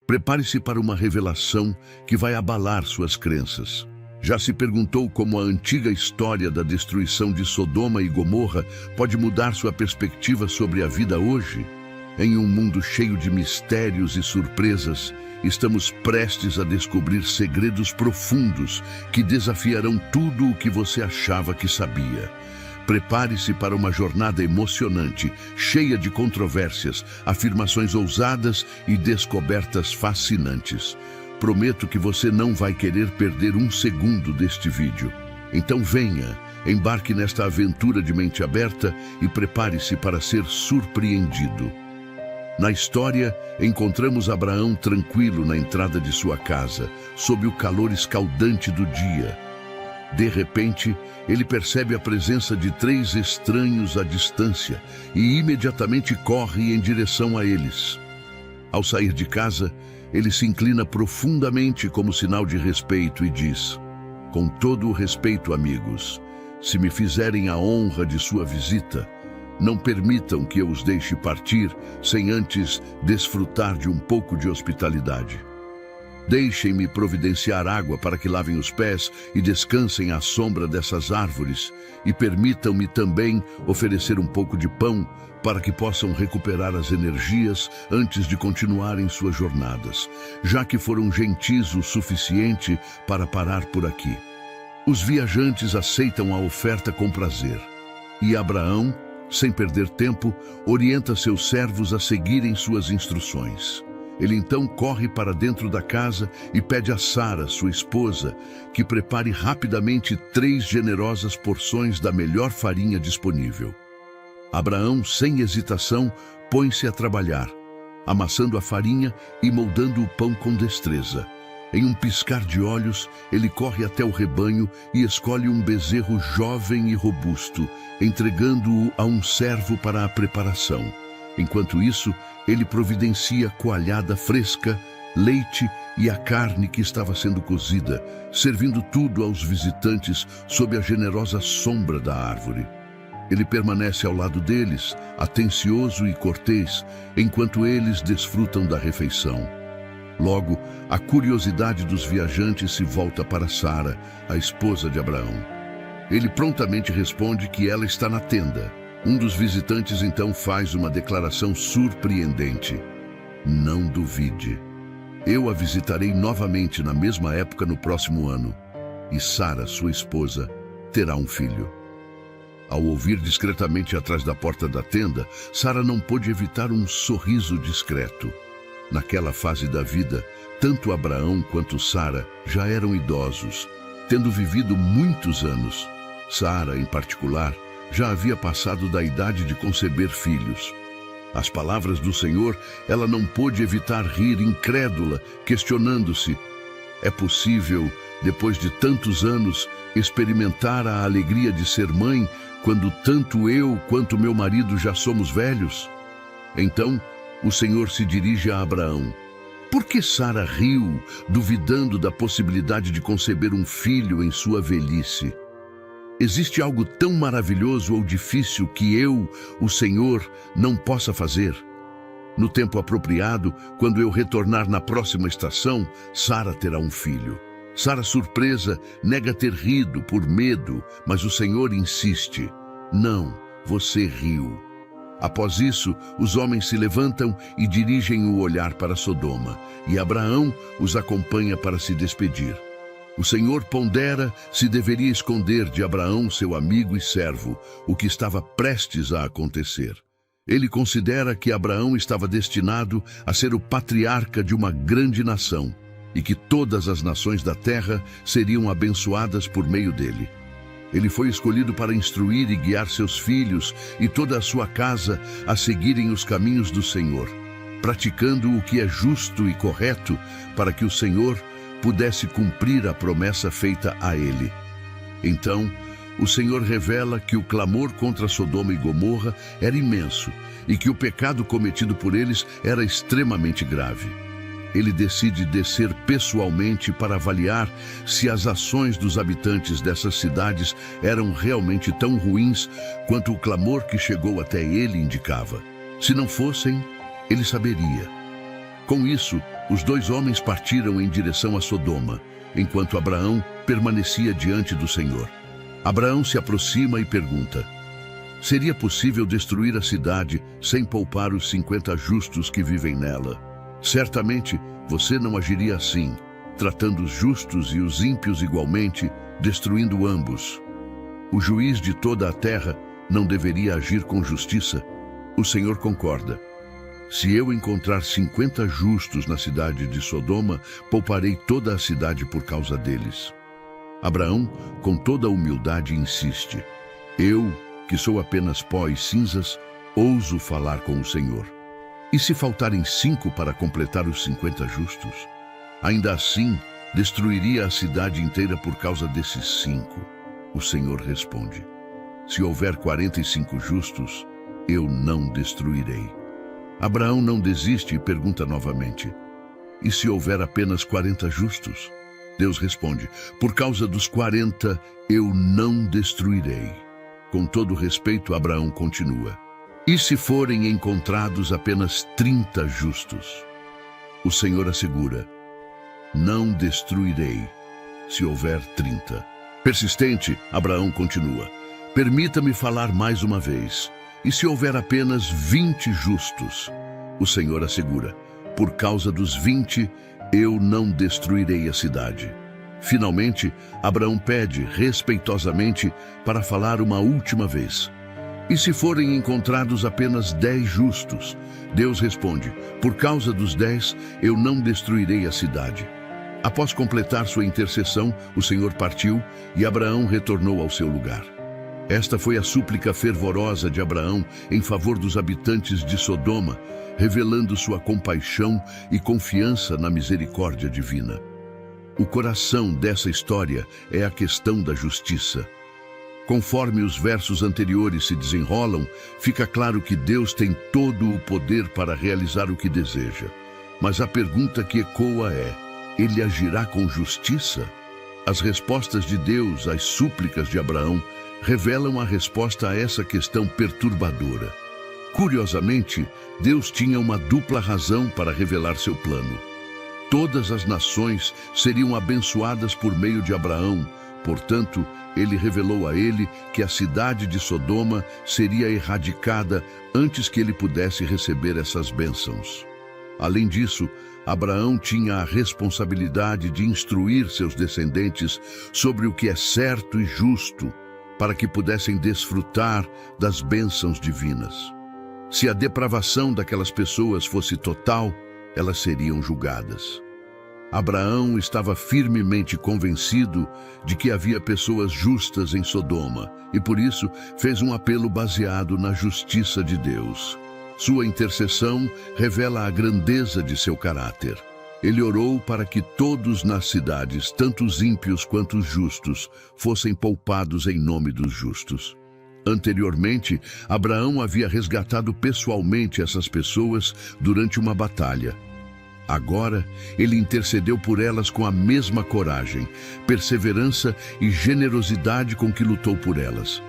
Prepare-se para uma revelação que vai abalar suas crenças. Já se perguntou como a antiga história da destruição de Sodoma e Gomorra pode mudar sua perspectiva sobre a vida hoje? Em um mundo cheio de mistérios e surpresas, estamos prestes a descobrir segredos profundos que desafiarão tudo o que você achava que sabia. Prepare-se para uma jornada emocionante, cheia de controvérsias, afirmações ousadas e descobertas fascinantes. Prometo que você não vai querer perder um segundo deste vídeo. Então venha, embarque nesta aventura de mente aberta e prepare-se para ser surpreendido. Na história, encontramos Abraão tranquilo na entrada de sua casa, sob o calor escaldante do dia. De repente, ele percebe a presença de 3 estranhos à distância e imediatamente corre em direção a eles. Ao sair de casa, ele se inclina profundamente como sinal de respeito e diz: "Com todo o respeito, amigos, se me fizerem a honra de sua visita, não permitam que eu os deixe partir sem antes desfrutar de um pouco de hospitalidade. Deixem-me providenciar água para que lavem os pés e descansem à sombra dessas árvores, e permitam-me também oferecer um pouco de pão para que possam recuperar as energias antes de continuarem suas jornadas, já que foram gentis o suficiente para parar por aqui." Os viajantes aceitam a oferta com prazer, e Abraão, sem perder tempo, orienta seus servos a seguirem suas instruções. Ele então corre para dentro da casa e pede a Sara, sua esposa, que prepare rapidamente 3 generosas porções da melhor farinha disponível. Abraão, sem hesitação, põe-se a trabalhar, amassando a farinha e moldando o pão com destreza. Em um piscar de olhos, ele corre até o rebanho e escolhe um bezerro jovem e robusto, entregando-o a um servo para a preparação. Enquanto isso, ele providencia coalhada fresca, leite e a carne que estava sendo cozida, servindo tudo aos visitantes sob a generosa sombra da árvore. Ele permanece ao lado deles, atencioso e cortês, enquanto eles desfrutam da refeição. Logo, a curiosidade dos viajantes se volta para Sara, a esposa de Abraão. Ele prontamente responde que ela está na tenda. Um dos visitantes então faz uma declaração surpreendente: "Não duvide. Eu a visitarei novamente na mesma época no próximo ano, e Sara, sua esposa, terá um filho." Ao ouvir discretamente atrás da porta da tenda, Sara não pôde evitar um sorriso discreto. Naquela fase da vida, tanto Abraão quanto Sara já eram idosos, tendo vivido muitos anos. Sara, em particular, já havia passado da idade de conceber filhos. Às palavras do Senhor, ela não pôde evitar rir incrédula, questionando-se: é possível, depois de tantos anos, experimentar a alegria de ser mãe, quando tanto eu quanto meu marido já somos velhos? Então, o Senhor se dirige a Abraão. Por que Sara riu, duvidando da possibilidade de conceber um filho em sua velhice? Existe algo tão maravilhoso ou difícil que eu, o Senhor, não possa fazer? No tempo apropriado, quando eu retornar na próxima estação, Sara terá um filho. Sara, surpresa, nega ter rido por medo, mas o Senhor insiste: "Não, você riu." Após isso, os homens se levantam e dirigem o olhar para Sodoma, e Abraão os acompanha para se despedir. O Senhor pondera se deveria esconder de Abraão, seu amigo e servo, o que estava prestes a acontecer. Ele considera que Abraão estava destinado a ser o patriarca de uma grande nação e que todas as nações da terra seriam abençoadas por meio dele. Ele foi escolhido para instruir e guiar seus filhos e toda a sua casa a seguirem os caminhos do Senhor, praticando o que é justo e correto para que o Senhor pudesse cumprir a promessa feita a ele. Então, o Senhor revela que o clamor contra Sodoma e Gomorra era imenso e que o pecado cometido por eles era extremamente grave. Ele decide descer pessoalmente para avaliar se as ações dos habitantes dessas cidades eram realmente tão ruins quanto o clamor que chegou até ele indicava. Se não fossem, ele saberia. Com isso, Os dois homens partiram em direção a Sodoma, enquanto Abraão permanecia diante do Senhor. Abraão se aproxima e pergunta: seria possível destruir a cidade sem poupar os 50 justos que vivem nela? Certamente você não agiria assim, tratando os justos e os ímpios igualmente, destruindo ambos. O juiz de toda a terra não deveria agir com justiça? O Senhor concorda. Se eu encontrar 50 justos na cidade de Sodoma, pouparei toda a cidade por causa deles. Abraão, com toda a humildade, insiste: eu, que sou apenas pó e cinzas, ouso falar com o Senhor. E se faltarem 5 para completar os 50 justos? Ainda assim, destruiria a cidade inteira por causa desses 5. O Senhor responde: se houver 45 justos, eu não destruirei. Abraão não desiste e pergunta novamente: e se houver apenas 40 justos? Deus responde: por causa dos 40, eu não destruirei. Com todo respeito, Abraão continua: e se forem encontrados apenas 30 justos? O Senhor assegura: não destruirei, se houver 30. Persistente, Abraão continua: permita-me falar mais uma vez. E se houver apenas 20 justos? O Senhor assegura: por causa dos 20, eu não destruirei a cidade. Finalmente, Abraão pede respeitosamente para falar uma última vez. E se forem encontrados apenas 10 justos? Deus responde: por causa dos 10, eu não destruirei a cidade. Após completar sua intercessão, o Senhor partiu e Abraão retornou ao seu lugar. Esta foi a súplica fervorosa de Abraão em favor dos habitantes de Sodoma, revelando sua compaixão e confiança na misericórdia divina. O coração dessa história é a questão da justiça. Conforme os versos anteriores se desenrolam, fica claro que Deus tem todo o poder para realizar o que deseja. Mas a pergunta que ecoa é: ele agirá com justiça? As respostas de Deus às súplicas de Abraão revelam a resposta a essa questão perturbadora. Curiosamente, Deus tinha uma dupla razão para revelar seu plano. Todas as nações seriam abençoadas por meio de Abraão, portanto, ele revelou a ele que a cidade de Sodoma seria erradicada antes que ele pudesse receber essas bênçãos. Além disso, Abraão tinha a responsabilidade de instruir seus descendentes sobre o que é certo e justo, para que pudessem desfrutar das bênçãos divinas. Se a depravação daquelas pessoas fosse total, elas seriam julgadas. Abraão estava firmemente convencido de que havia pessoas justas em Sodoma e, por isso, fez um apelo baseado na justiça de Deus. Sua intercessão revela a grandeza de seu caráter. Ele orou para que todos nas cidades, tanto os ímpios quanto os justos, fossem poupados em nome dos justos. Anteriormente, Abraão havia resgatado pessoalmente essas pessoas durante uma batalha. Agora, ele intercedeu por elas com a mesma coragem, perseverança e generosidade com que lutou por elas.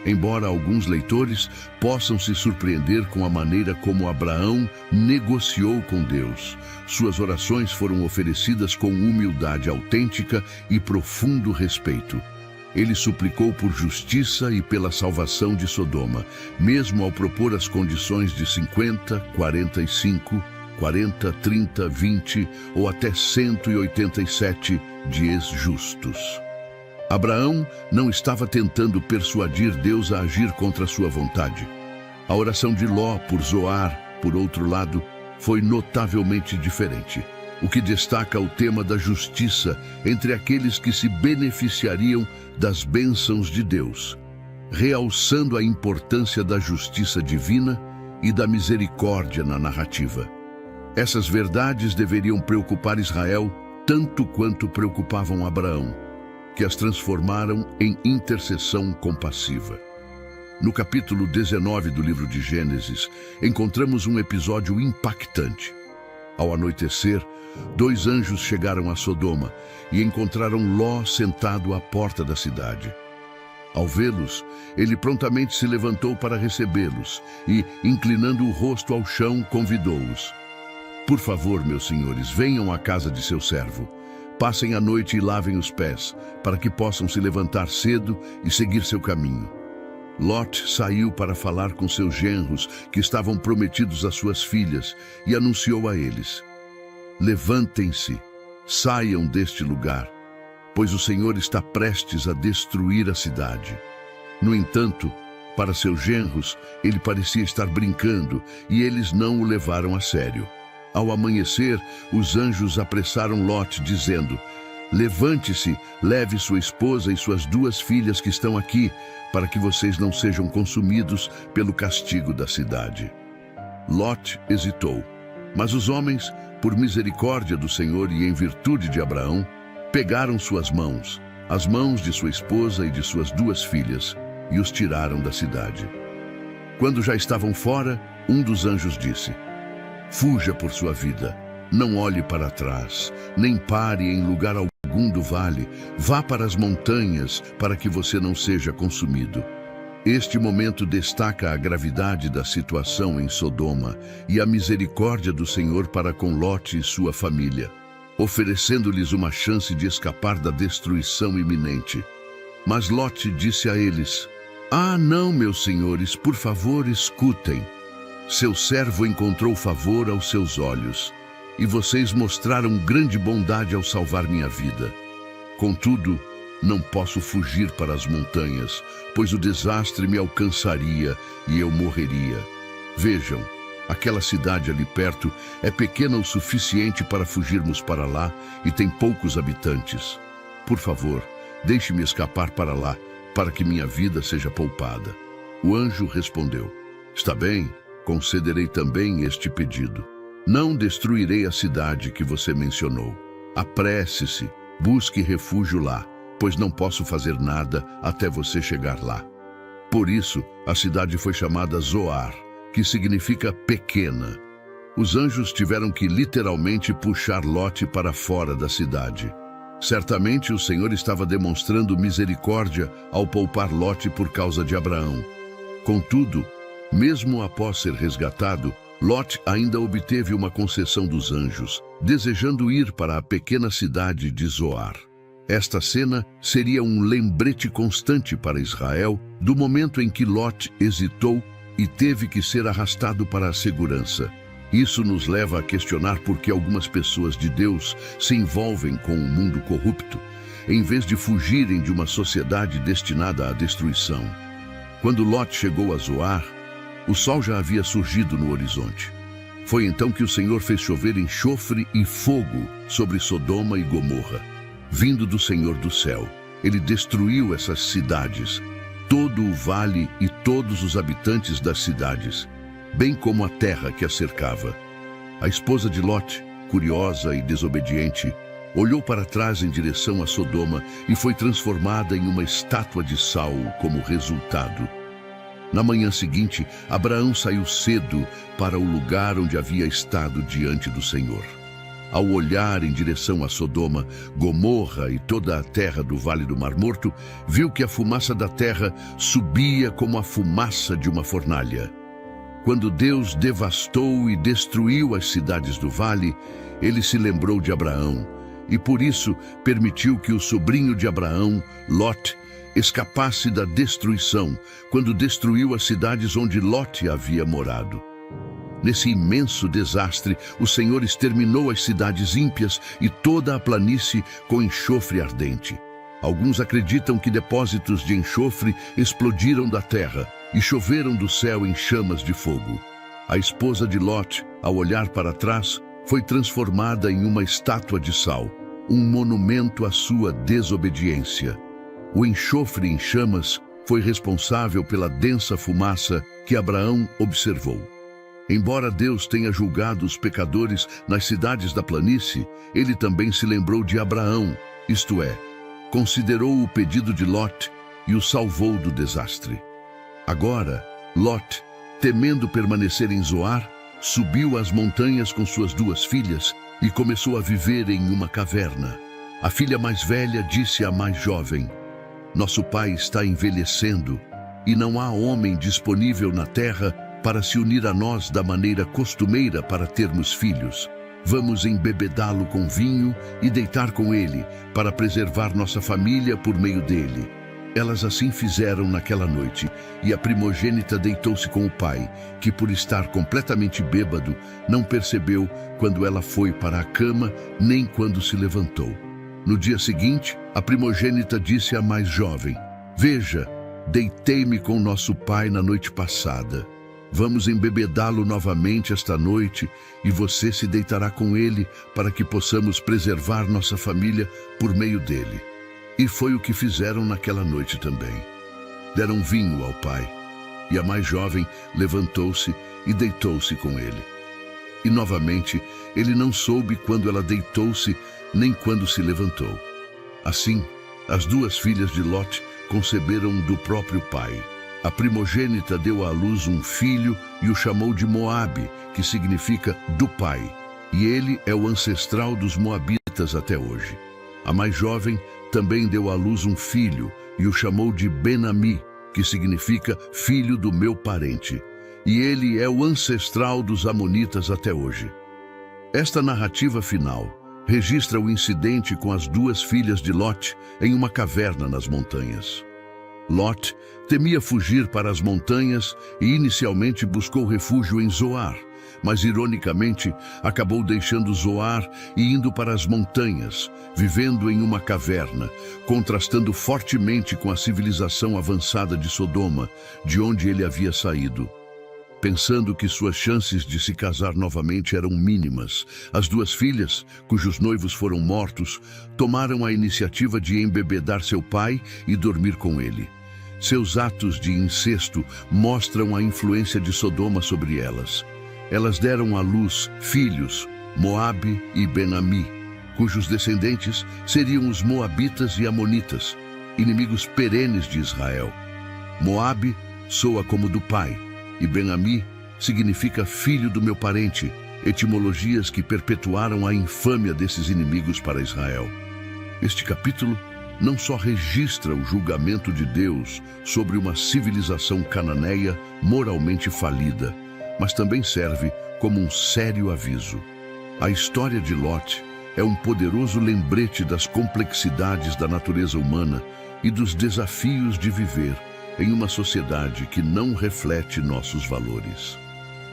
Embora alguns leitores possam se surpreender com a maneira como Abraão negociou com Deus, suas orações foram oferecidas com humildade autêntica e profundo respeito. Ele suplicou por justiça e pela salvação de Sodoma, mesmo ao propor as condições de 50, 45, 40, 30, 20 ou até 187 dias justos. Abraão não estava tentando persuadir Deus a agir contra sua vontade. A oração de Ló por Zoar, por outro lado, foi notavelmente diferente, o que destaca o tema da justiça entre aqueles que se beneficiariam das bênçãos de Deus, realçando a importância da justiça divina e da misericórdia na narrativa. Essas verdades deveriam preocupar Israel tanto quanto preocupavam Abraão, que as transformaram em intercessão compassiva. No capítulo 19 do livro de Gênesis, encontramos um episódio impactante. Ao anoitecer, 2 anjos chegaram a Sodoma e encontraram Ló sentado à porta da cidade. Ao vê-los, ele prontamente se levantou para recebê-los e, inclinando o rosto ao chão, convidou-os: Por favor, meus senhores, venham à casa de seu servo. Passem a noite e lavem os pés, para que possam se levantar cedo e seguir seu caminho. Lot saiu para falar com seus genros, que estavam prometidos às suas filhas, e anunciou a eles: levantem-se, saiam deste lugar, pois o Senhor está prestes a destruir a cidade. No entanto, para seus genros, ele parecia estar brincando, e eles não o levaram a sério. Ao amanhecer, os anjos apressaram Lot, dizendo: levante-se, leve sua esposa e suas 2 filhas que estão aqui, para que vocês não sejam consumidos pelo castigo da cidade. Lot hesitou, mas os homens, por misericórdia do Senhor e em virtude de Abraão, pegaram suas mãos, as mãos de sua esposa e de suas 2 filhas, e os tiraram da cidade. Quando já estavam fora, um dos anjos disse: fuja por sua vida, não olhe para trás, nem pare em lugar algum do vale, vá para as montanhas, para que você não seja consumido. Este momento destaca a gravidade da situação em Sodoma e a misericórdia do Senhor para com Lot e sua família, oferecendo-lhes uma chance de escapar da destruição iminente. Mas Lot disse a eles: ah, não, meus senhores, por favor, escutem. Seu servo encontrou favor aos seus olhos, e vocês mostraram grande bondade ao salvar minha vida. Contudo, não posso fugir para as montanhas, pois o desastre me alcançaria e eu morreria. Vejam, aquela cidade ali perto é pequena o suficiente para fugirmos para lá e tem poucos habitantes. Por favor, deixe-me escapar para lá, para que minha vida seja poupada. O anjo respondeu: está bem, concederei também este pedido. Não destruirei a cidade que você mencionou. Apresse-se, busque refúgio lá, pois não posso fazer nada até você chegar lá. Por isso, a cidade foi chamada Zoar, que significa pequena. Os anjos tiveram que literalmente puxar Lot para fora da cidade. Certamente o Senhor estava demonstrando misericórdia ao poupar Lot por causa de Abraão. Contudo, mesmo após ser resgatado, Lot ainda obteve uma concessão dos anjos, desejando ir para a pequena cidade de Zoar. Esta cena seria um lembrete constante para Israel do momento em que Lot hesitou e teve que ser arrastado para a segurança. Isso nos leva a questionar por que algumas pessoas de Deus se envolvem com um mundo corrupto, em vez de fugirem de uma sociedade destinada à destruição. Quando Lot chegou a Zoar, o sol já havia surgido no horizonte. Foi então que o Senhor fez chover enxofre e fogo sobre Sodoma e Gomorra. Vindo do Senhor do céu, ele destruiu essas cidades, todo o vale e todos os habitantes das cidades, bem como a terra que a cercava. A esposa de Lot, curiosa e desobediente, olhou para trás em direção a Sodoma e foi transformada em uma estátua de sal como resultado. Na manhã seguinte, Abraão saiu cedo para o lugar onde havia estado diante do Senhor. Ao olhar em direção a Sodoma, Gomorra e toda a terra do Vale do Mar Morto, viu que a fumaça da terra subia como a fumaça de uma fornalha. Quando Deus devastou e destruiu as cidades do vale, ele se lembrou de Abraão e por isso permitiu que o sobrinho de Abraão, Lot, escapasse da destruição quando destruiu as cidades onde Lot havia morado. Nesse imenso desastre, o Senhor exterminou as cidades ímpias e toda a planície com enxofre ardente. Alguns acreditam que depósitos de enxofre explodiram da terra e choveram do céu em chamas de fogo. A esposa de Lot, ao olhar para trás, foi transformada em uma estátua de sal, um monumento à sua desobediência. O enxofre em chamas foi responsável pela densa fumaça que Abraão observou. Embora Deus tenha julgado os pecadores nas cidades da planície, ele também se lembrou de Abraão, isto é, considerou o pedido de Lot e o salvou do desastre. Agora, Lot, temendo permanecer em Zoar, subiu às montanhas com suas 2 filhas e começou a viver em uma caverna. A filha mais velha disse à mais jovem: nosso pai está envelhecendo e não há homem disponível na terra para se unir a nós da maneira costumeira para termos filhos. Vamos embebedá-lo com vinho e deitar com ele, para preservar nossa família por meio dele. Elas assim fizeram naquela noite, e a primogênita deitou-se com o pai, que por estar completamente bêbado, não percebeu quando ela foi para a cama, nem quando se levantou. No dia seguinte, a primogênita disse à mais jovem: Veja, deitei-me com nosso pai na noite passada. Vamos embebedá-lo novamente esta noite, e você se deitará com ele, para que possamos preservar nossa família por meio dele. E foi o que fizeram naquela noite também. Deram vinho ao pai, e a mais jovem levantou-se e deitou-se com ele. E novamente ele não soube quando ela deitou-se, nem quando se levantou. Assim, as duas filhas de Lote conceberam do próprio pai. A primogênita deu à luz um filho e o chamou de Moabe, que significa do pai, e ele é o ancestral dos moabitas até hoje. A mais jovem também deu à luz um filho e o chamou de Ben-Ami, que significa filho do meu parente, e ele é o ancestral dos amonitas até hoje. Esta narrativa final registra o incidente com as duas filhas de Lote em uma caverna nas montanhas. Lote temia fugir para as montanhas e inicialmente buscou refúgio em Zoar, mas ironicamente acabou deixando Zoar e indo para as montanhas, vivendo em uma caverna, contrastando fortemente com a civilização avançada de Sodoma, de onde ele havia saído. Pensando que suas chances de se casar novamente eram mínimas, as duas filhas, cujos noivos foram mortos, tomaram a iniciativa de embebedar seu pai e dormir com ele. Seus atos de incesto mostram a influência de Sodoma sobre elas. Elas deram à luz filhos, Moabe e Ben-Ami, cujos descendentes seriam os moabitas e amonitas, inimigos perenes de Israel. Moabe soa como do pai, e Ben-Ami significa filho do meu parente, etimologias que perpetuaram a infâmia desses inimigos para Israel. Este capítulo não só registra o julgamento de Deus sobre uma civilização cananeia moralmente falida, mas também serve como um sério aviso. A história de Lote é um poderoso lembrete das complexidades da natureza humana e dos desafios de viver em uma sociedade que não reflete nossos valores.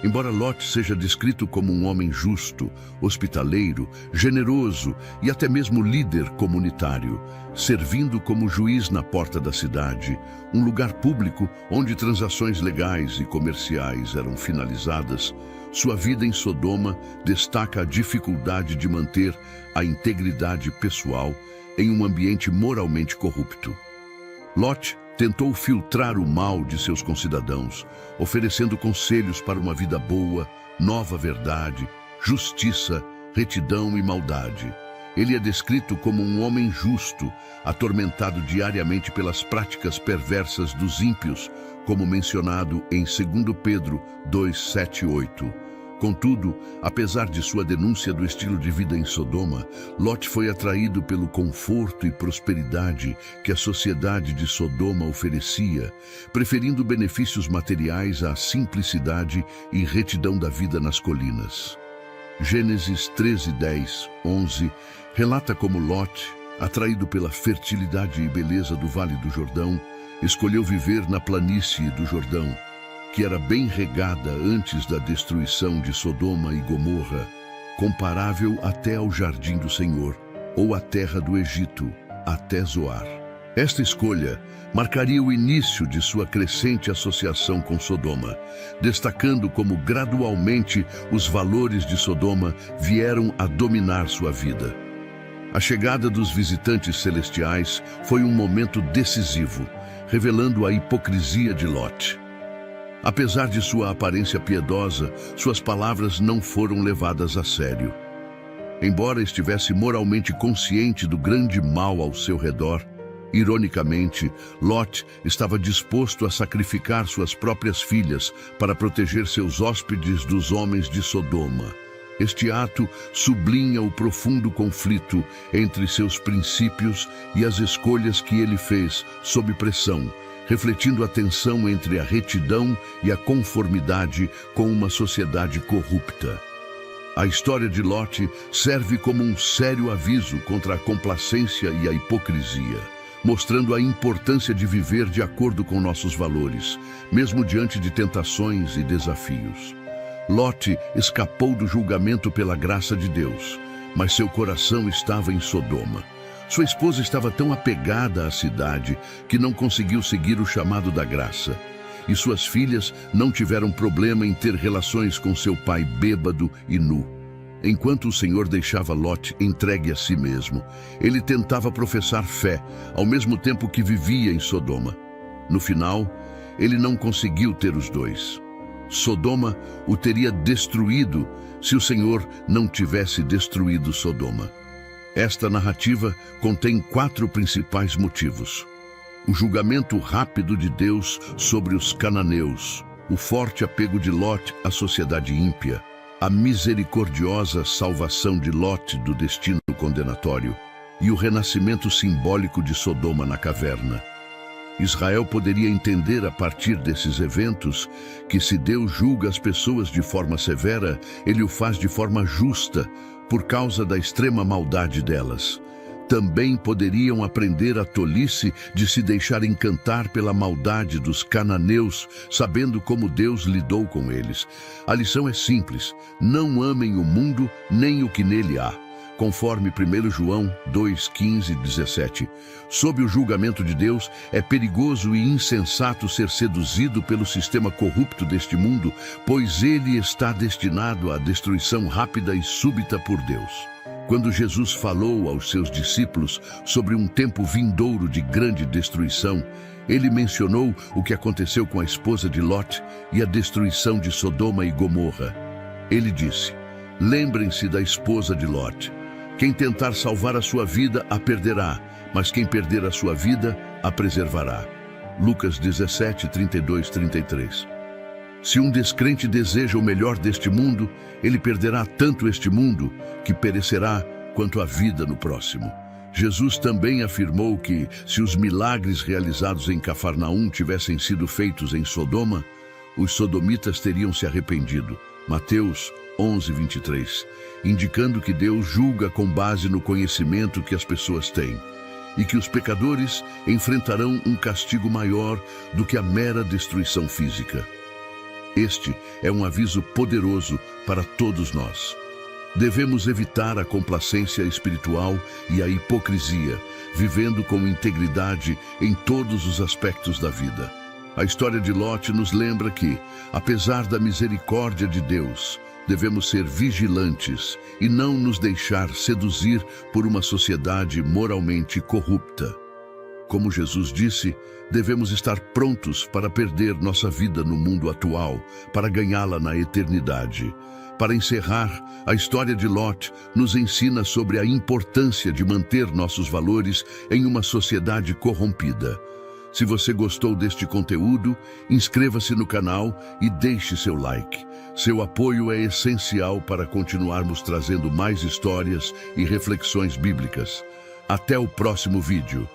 Embora Lote seja descrito como um homem justo, hospitaleiro, generoso e até mesmo líder comunitário, servindo como juiz na porta da cidade, um lugar público onde transações legais e comerciais eram finalizadas, sua vida em Sodoma destaca a dificuldade de manter a integridade pessoal em um ambiente moralmente corrupto. Lote tentou filtrar o mal de seus concidadãos, oferecendo conselhos para uma vida boa, nova verdade, justiça, retidão e maldade. Ele é descrito como um homem justo, atormentado diariamente pelas práticas perversas dos ímpios, como mencionado em 2 Pedro 2, 7 e 8. Contudo, apesar de sua denúncia do estilo de vida em Sodoma, Lote foi atraído pelo conforto e prosperidade que a sociedade de Sodoma oferecia, preferindo benefícios materiais à simplicidade e retidão da vida nas colinas. Gênesis 13, 10, 11 relata como Lote, atraído pela fertilidade e beleza do Vale do Jordão, escolheu viver na planície do Jordão, que era bem regada antes da destruição de Sodoma e Gomorra, comparável até ao Jardim do Senhor, ou à terra do Egito, até Zoar. Esta escolha marcaria o início de sua crescente associação com Sodoma, destacando como gradualmente os valores de Sodoma vieram a dominar sua vida. A chegada dos visitantes celestiais foi um momento decisivo, revelando a hipocrisia de Lote. Apesar de sua aparência piedosa, suas palavras não foram levadas a sério. Embora estivesse moralmente consciente do grande mal ao seu redor, ironicamente, Lote estava disposto a sacrificar suas próprias filhas para proteger seus hóspedes dos homens de Sodoma. Este ato sublinha o profundo conflito entre seus princípios e as escolhas que ele fez sob pressão, refletindo a tensão entre a retidão e a conformidade com uma sociedade corrupta. A história de Lot serve como um sério aviso contra a complacência e a hipocrisia, mostrando a importância de viver de acordo com nossos valores, mesmo diante de tentações e desafios. Lot escapou do julgamento pela graça de Deus, mas seu coração estava em Sodoma. Sua esposa estava tão apegada à cidade que não conseguiu seguir o chamado da graça. E suas filhas não tiveram problema em ter relações com seu pai bêbado e nu. Enquanto o Senhor deixava Lot entregue a si mesmo, ele tentava professar fé, ao mesmo tempo que vivia em Sodoma. No final, ele não conseguiu ter os dois. Sodoma o teria destruído se o Senhor não tivesse destruído Sodoma. Esta narrativa contém 4 principais motivos: o julgamento rápido de Deus sobre os cananeus, o forte apego de Lot à sociedade ímpia, a misericordiosa salvação de Lot do destino condenatório e o renascimento simbólico de Sodoma na caverna. Israel poderia entender a partir desses eventos que se Deus julga as pessoas de forma severa, ele o faz de forma justa por causa da extrema maldade delas. Também poderiam aprender a tolice de se deixar encantar pela maldade dos cananeus, sabendo como Deus lidou com eles. A lição é simples: não amem o mundo nem o que nele há. Conforme 1 João 2:15 e 17. Sob o julgamento de Deus, é perigoso e insensato ser seduzido pelo sistema corrupto deste mundo, pois ele está destinado à destruição rápida e súbita por Deus. Quando Jesus falou aos seus discípulos sobre um tempo vindouro de grande destruição, ele mencionou o que aconteceu com a esposa de Lot e a destruição de Sodoma e Gomorra. Ele disse: lembrem-se da esposa de Lot. Quem tentar salvar a sua vida a perderá, mas quem perder a sua vida a preservará. Lucas 17, 32, 33. Se um descrente deseja o melhor deste mundo, ele perderá tanto este mundo que perecerá quanto a vida no próximo. Jesus também afirmou que, se os milagres realizados em Cafarnaum tivessem sido feitos em Sodoma, os sodomitas teriam se arrependido. Mateus 11, 23, indicando que Deus julga com base no conhecimento que as pessoas têm e que os pecadores enfrentarão um castigo maior do que a mera destruição física. Este é um aviso poderoso para todos nós. Devemos evitar a complacência espiritual e a hipocrisia, vivendo com integridade em todos os aspectos da vida. A história de Lot nos lembra que, apesar da misericórdia de Deus, devemos ser vigilantes e não nos deixar seduzir por uma sociedade moralmente corrupta. Como Jesus disse, devemos estar prontos para perder nossa vida no mundo atual, para ganhá-la na eternidade. Para encerrar, a história de Lot nos ensina sobre a importância de manter nossos valores em uma sociedade corrompida. Se você gostou deste conteúdo, inscreva-se no canal e deixe seu like. Seu apoio é essencial para continuarmos trazendo mais histórias e reflexões bíblicas. Até o próximo vídeo.